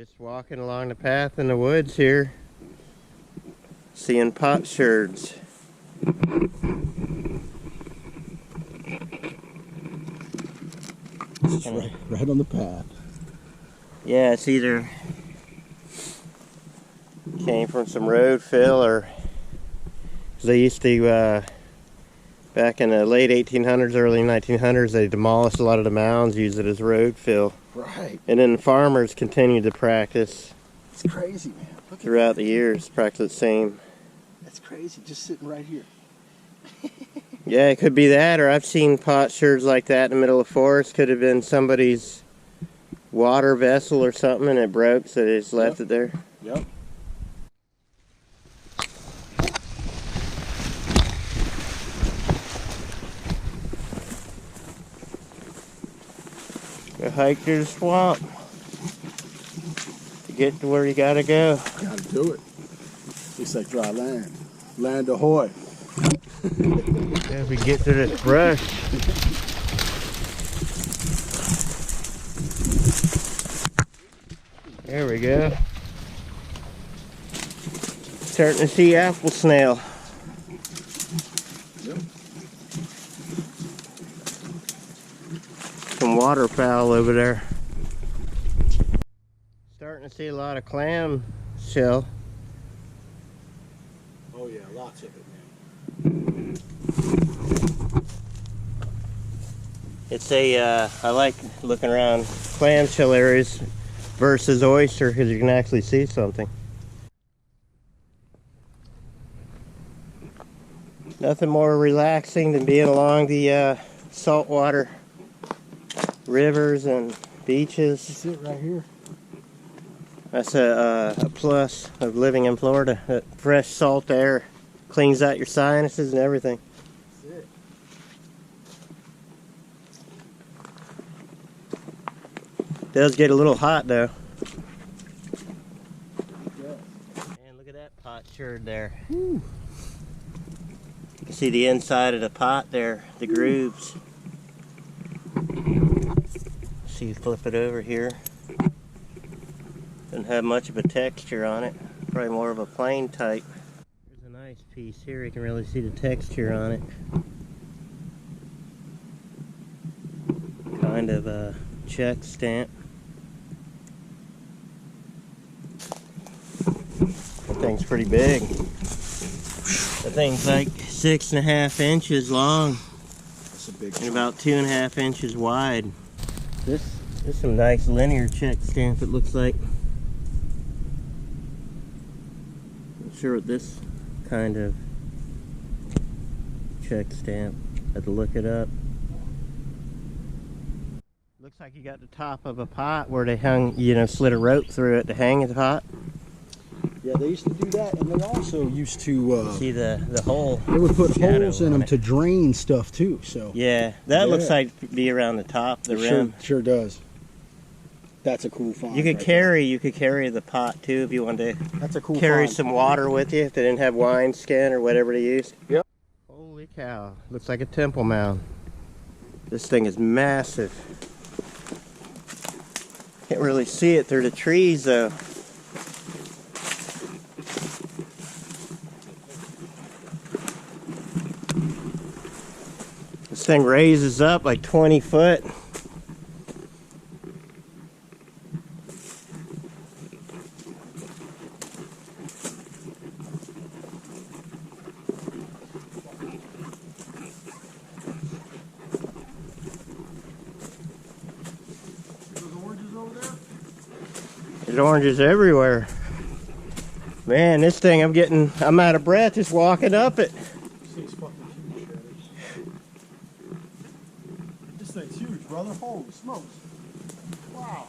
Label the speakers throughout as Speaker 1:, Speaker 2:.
Speaker 1: Just walking along the path in the woods here, seeing potsherds.
Speaker 2: It's right on the path.
Speaker 1: Yeah, it's either came from some road fill or they used to, back in the late 1800s, early 1900s, they demolished a lot of the mounds, used it as road fill.
Speaker 2: Right.
Speaker 1: And then farmers continued to practice.
Speaker 2: It's crazy, man. Look
Speaker 1: throughout the years, practice the same.
Speaker 2: That's crazy, just sitting right here.
Speaker 1: Yeah, it could be that, or I've seen potsherds like that in the middle of the forest. Could have been somebody's water vessel or something and it broke, so they just left it there.
Speaker 2: Yep.
Speaker 1: Go hike through the swamp to get to where you gotta go.
Speaker 2: Gotta do it. Looks like dry land. Land ahoy.
Speaker 1: Yeah, if we get through this brush. There we go. Starting to see apple snail.
Speaker 2: Yep.
Speaker 1: Some waterfowl over there. Starting to see a lot of clam shell.
Speaker 2: Oh yeah, lots of it, man.
Speaker 1: It's a, I like looking around clamshell areas versus oyster because you can actually see something. Nothing more relaxing than being along the saltwater rivers and beaches.
Speaker 2: That's it right here.
Speaker 1: That's a plus of living in Florida. That fresh salt air cleans out your sinuses and everything.
Speaker 2: That's it.
Speaker 1: Does get a little hot though.
Speaker 2: Yeah.
Speaker 1: And look at that potsherd there.
Speaker 2: Woo.
Speaker 1: You can see the inside of the pot there, the grooves. See, flip it over here. Doesn't have much of a texture on it. Probably more of a plain type. There's a nice piece here. You can really see the texture on it. Kind of a check stamp. That thing's pretty big. That thing's like 6.5 inches long.
Speaker 2: That's a big
Speaker 1: And about 2.5 inches wide. This is some nice linear check stamp, it looks like. Not sure what this kind of check stamp. Had to look it up. Looks like you got the top of a pot where they hung, you know, slid a rope through it to hang the pot.
Speaker 2: Yeah, they used to do that, and they also used to
Speaker 1: See the hole.
Speaker 2: they would put holes in
Speaker 1: on
Speaker 2: them
Speaker 1: it.
Speaker 2: to drain stuff too. So
Speaker 1: Yeah, that looks
Speaker 2: Yeah.
Speaker 1: like to be around the top, the rim.
Speaker 2: Sure does. That's a cool find.
Speaker 1: You could
Speaker 2: right
Speaker 1: carry the pot too if you wanted to
Speaker 2: there. That's a cool
Speaker 1: carry
Speaker 2: find.
Speaker 1: some water with you if they didn't have wine skin or whatever they used.
Speaker 2: Yep.
Speaker 1: Holy cow, looks like a temple mound. This thing is massive. Can't really see it through the trees though. This thing raises up like 20 foot. There's oranges everywhere. Man, this thing, I'm out of breath just walking up it.
Speaker 2: This thing's fucking huge, This thing's huge, brother. Holy smokes. Wow.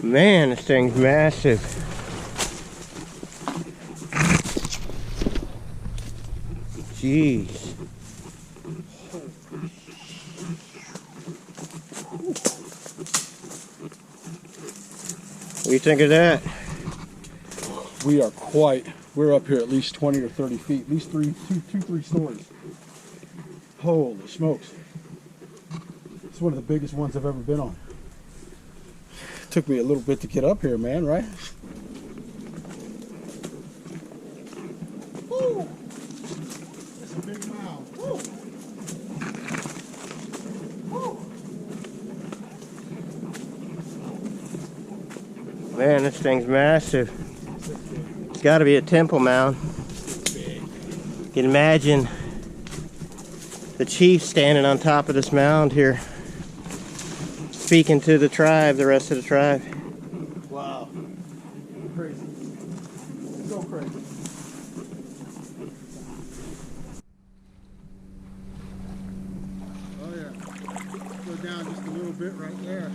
Speaker 1: Man, this thing's massive. Jeez. What do you think of that?
Speaker 2: We are quite We're up here at least 20 or 30 feet, at least three stories. Holy smokes. It's one of the biggest ones I've ever been on. Took me a little bit to get up here, man, right? Woo! That's a big mound. Woo! Woo!
Speaker 1: Man, this thing's massive. It's got to be a temple mound. You can imagine the chief standing on top of this mound here, speaking to the tribe, the rest of the tribe.
Speaker 2: Wow. Crazy. So crazy. Oh yeah. Go down just a little bit right there.